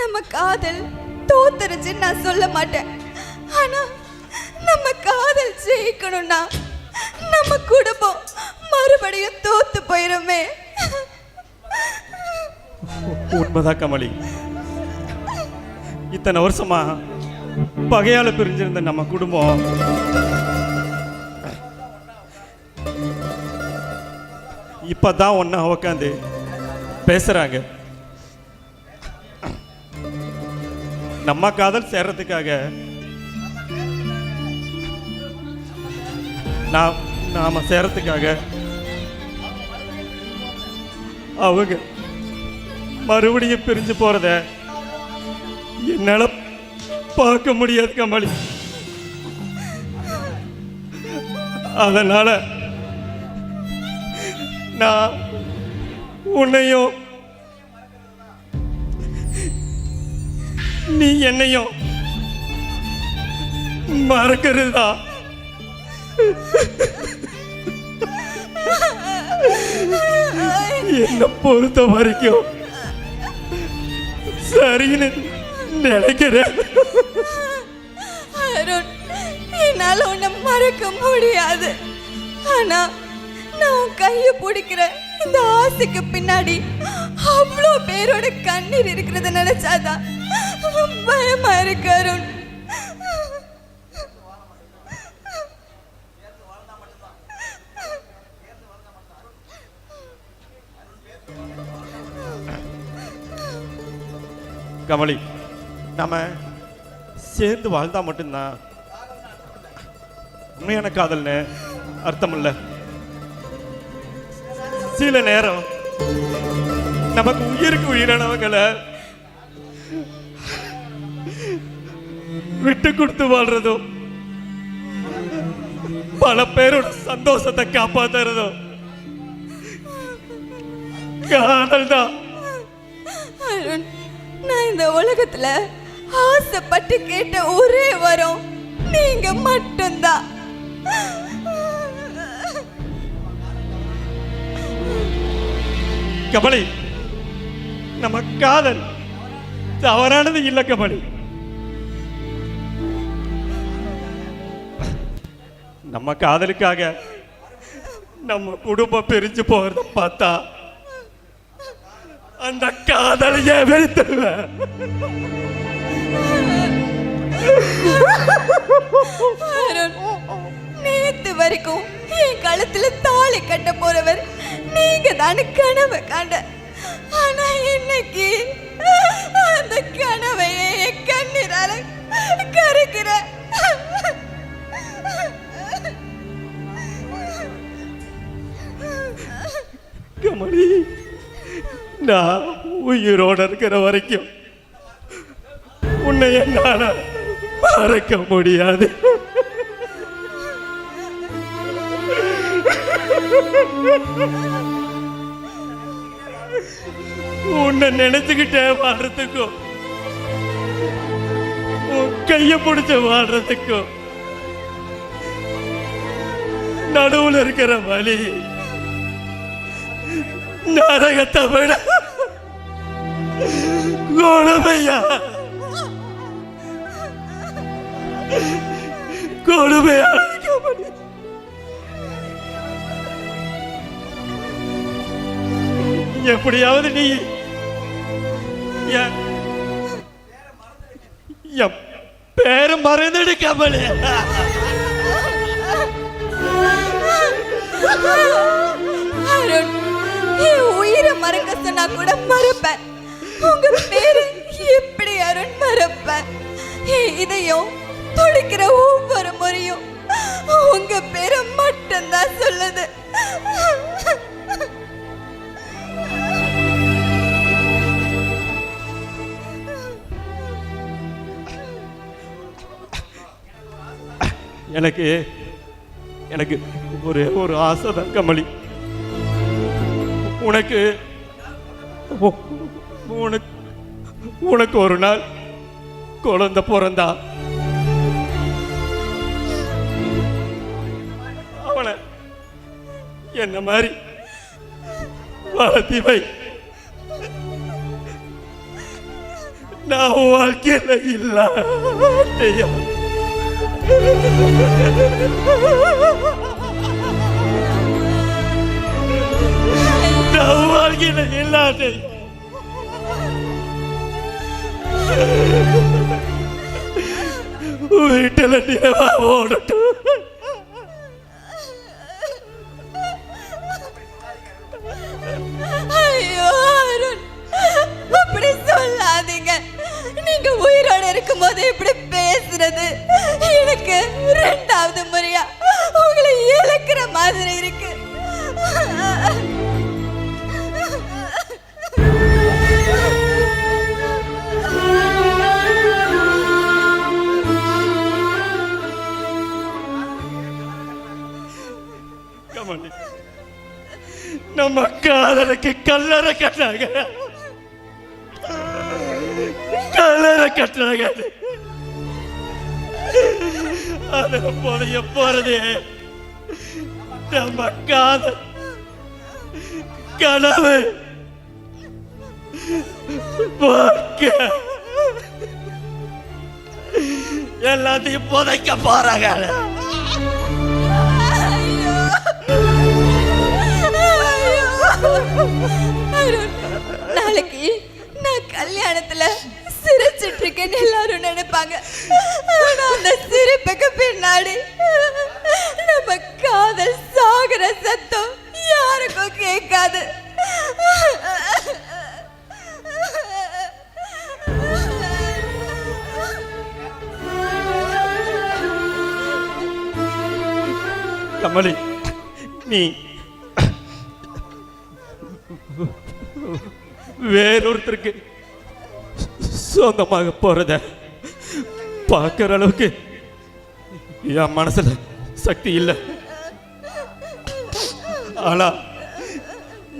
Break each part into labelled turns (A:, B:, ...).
A: நம்ம காதல் தோத்துருச்சு நான் சொல்ல மாட்டேன். ஆனா நம்ம காதல் ஜெயிக்கணும்னா நம்ம குடும்பம் மறுபடியும் தோத்து போயிருமே.
B: உண்மைதான் கமலி. இத்தனை வருஷமா பகையால பிரிஞ்சிருந்த நம்ம குடும்பம் இப்பதான் ஒன்னா உக்காந்து பேசுறாங்க. நம்ம காதல் சேர்றதுக்காக நாம சேரத்துக்காக அவங்க மறுபடியும் பிரிஞ்சு போறத என்னால பார்க்க முடியாது கமலி. அதனால நான் உன்னையும் நீ என்னையும் மறக்கிறதா என்ன பொறுத்த வரைக்கும் சரின்னு நினைக்கிறேன்.
A: அருண், என்னால உன்னை மறக்க முடியாது. ஆனா நான் கைய பிடிக்கிற இந்த ஆசைக்கு பின்னாடி அவ்வளோ பேரோட கண்ணீர் இருக்கிறத நினைச்சாதான் பயமா இருக்கு அருண்.
B: கமலி, நாம சேர்ந்து வாழ்ந்தா மட்டும்தான் உண்மையான காதல்னு அர்த்தம் இல்ல. சில நேரம் நமக்கு உயிருக்கு உயிரானவங்களை விட்டு கொடுத்து வாழ்றதும் பல பேரோட சந்தோஷத்தை காப்பாத்துறதும் காதல் தான்.
A: அருண், நான் இந்த உலகத்துல ஆசைப்பட்டு கேட்ட ஒரே வரம் நீங்க மட்டும்தான்.
B: கமலி, நம்ம காதல் தவறானது இல்ல கமலி. நம்ம காதலுக்காக நம்ம குடும்பம் பிரிஞ்சு போறத பார்த்தா அந்த காதலையே வெறுத்துருவேன்.
A: நேத்து வரைக்கும் என் கழுத்துல தாலி கட்ட போறவர் நீங்க தானே கனவை காண்ட. ஆனா இன்னைக்கு அந்த கனவையே என் கண்ணீரால கரைக்கிற.
B: கமலி, நான் உயிரோட இருக்கிற வரைக்கும் உன்னை என்னால மறக்க முடியாது. உன்னை நினைச்சுக்கிட்டே வாழ்றதுக்கும் உன் கைய பிடிச்ச வாழ்றதுக்கும் நடுவுல இருக்கிற வலி நரகத்தை விட கொடுமையா கொடுமையா. எப்படியாவது நீ என் பேரை மறந்துடு கமலி.
A: அருண், என் உயிரை மறக்க சொன்னா கூட மறப்பேன். உங்க பேரு எப்படி அருண் மறப்பேன்? என் இதயம் துடிக்கிற ஒவ்வொரு முறையும் உங்க பேரை மட்டும்தான் சொல்லுது.
B: எனக்கு எனக்கு ஒரே ஒரு ஆசை தான் கமலி. உனக்கு உனக்கு உனக்கு ஒரு நாள் குழந்தை பிறந்தா அவனை என்ன மாதிரி வளர்த்தி வை. நான் வாழ்க்கையில இல்ல ஐயா. நான் வாழ்க்கையில இல்லாத வீட்டுல நிலவா ஓடட்டும்.
A: ஐயோ அருண், அப்படி சொல்லாதீங்க. நீங்க உயிரோட இருக்கும் போது இப்படி பேசுறது எனக்கு 2வது முறையா உங்களை இழக்கிற மாதிரி இருக்கு.
B: கமலி, நம்ம காதலுக்கு கல்லறை கட்டாங்க, கல்லறை கட்டுறாங்க. அதுல போதைய போறது நம்ம காதல் கனவு வாழ்க்கை எல்லாத்தையும் புதைக்க போறாங்க.
A: அருண், நாளைக்கு நான் கல்யாணத்துல சிரிச்சிட்டு இருக்கேன்னு எல்லாரும் நினைப்பாங்க. ஆனா அந்த சிரிப்புக்கு பின்னாடி நம்ம காதல் சாகுற சத்தம் யாருக்கும் கேட்காது.
B: கமலி, நீ வேறொருத்தருக்கு சொந்தமாக போறத பார்க்கிற அளவுக்கு என் மனசுல சக்தி இல்லை. ஆனா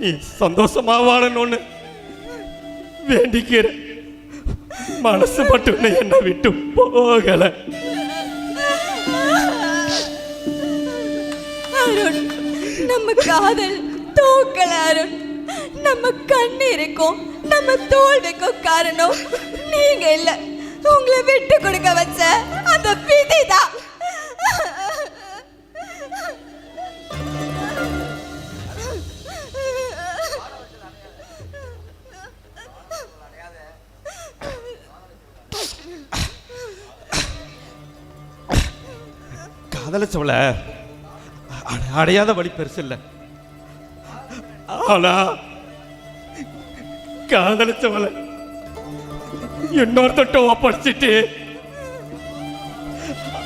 B: நீ சந்தோஷமா வாழணும்னு வேண்டிக்கிற மனசு மட்டும் என்னை விட்டு போகல.
A: அருண், நம்ம காதல் தூக்கல அருண். நம்ம கண்ணீருக்கும் நம்ம தோல்விக்கும் காரணம் நீங்க இல்ல, உங்களை விட்டு கொடுக்க வச்ச அந்த விதிதான்.
B: காதலிச்சவள அடையாத வழி பெருசு இல்லை. ஆனா காதலிச்சவள இன்னொருத்தட்ட ஒப்படைச்சிட்டு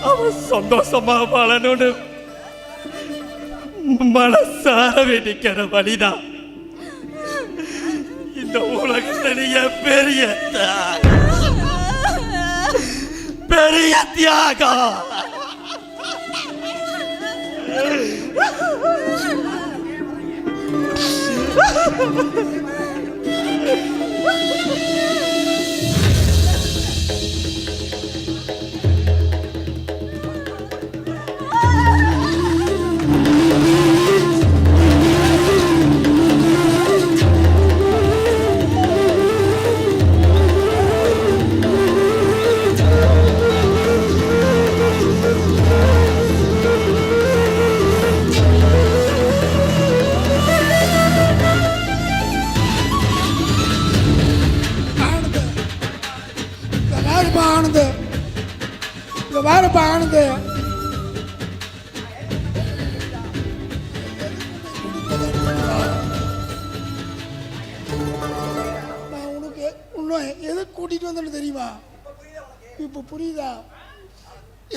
B: அவன் சந்தோஷமா வாழணும்னு மனசார வேண்டிக்கிற வழிதான் இந்த உலகத்திலேயே பெரிய பெரிய தியாகம்.
C: ஆனது நான் உனக்கு இன்னும் எதை கூட்டிட்டு வந்தேன்னு தெரியுமா? இப்போ புரியுதா?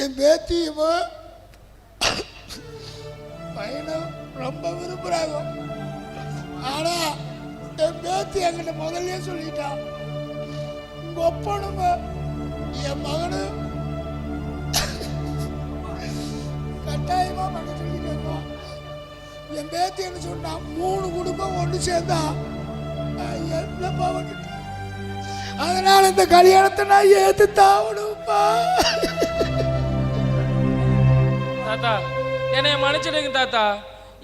C: என் பேத்தி பையனை ரொம்ப விரும்புறாங்க. ஆனா என் பேத்தி என்கிட்ட முதல்ல சொல்லிட்டான், உங்க ஒப்பனுங்க என் மகனு கட்டாயமா பண்ண சொல்லிட்டு இருக்கோம். என் பேத்தி என்ன சொன்னா, 3 குடும்பம் ஒன்று சேர்ந்தா என்னப்பா வந்துட்டு, அதனால இந்த கல்யாணத்தை நான் ஏத்து தாவணும்ப்பா.
D: தாத்தா என்னைய மன்னிச்சிடுங்க தாத்தா.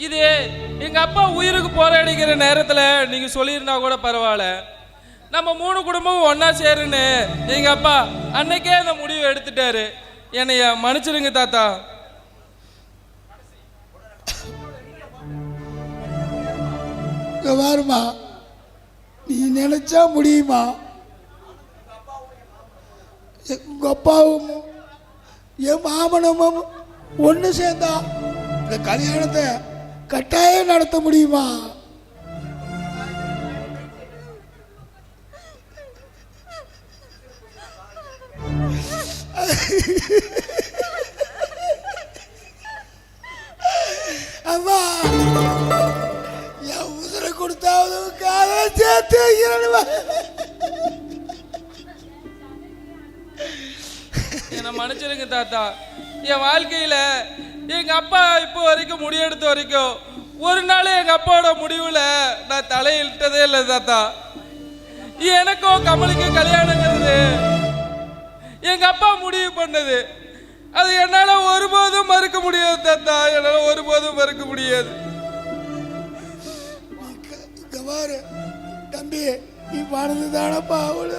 D: இது எங்க அப்பா உயிருக்கு போராடிக்கிற நேரத்தில் நீங்க சொல்லியிருந்தா கூட பரவாயில்ல. நம்ம 3 குடும்பமும் ஒண்ணா சேருன்னு எங்க அப்பா அன்னைக்கே அந்த முடிவு எடுத்துட்டாரு. என்னைய மன்னிச்சிருங்க தாத்தா.
C: இங்க பாருமா, நீ நினைச்சா முடியுமா? உங்க அப்பாவும் என் மாமனமும் ஒன்று சேர்ந்தா இந்த கல்யாணத்தை கட்டாயம் நடத்த முடியுமா? அம்மா, என் உசுரை கொடுத்தாவது காதலை சேர்த்து வைக்கிறேன்மா.
D: என்னை மன்னிச்சிருங்க தாத்தா. என் வாழ்க்கையில எங்க அப்பா இப்போ வரைக்கும் முடிவெடுத்த வரைக்கும் ஒரு நாள் எங்க அப்பாவோட முடிவுல நான் தலையிட்டதே இல்லை தாத்தா. எனக்கும் கமலுக்கும் கல்யாணங்கிறது எங்க அப்பா முடிவு பண்ணது. அது என்னால ஒருபோதும் மறுக்க முடியாது தாத்தா. என்னால ஒருபோதும் மறுக்க முடியாது.
C: தம்பி, நீ மறந்து தானப்பா அவளு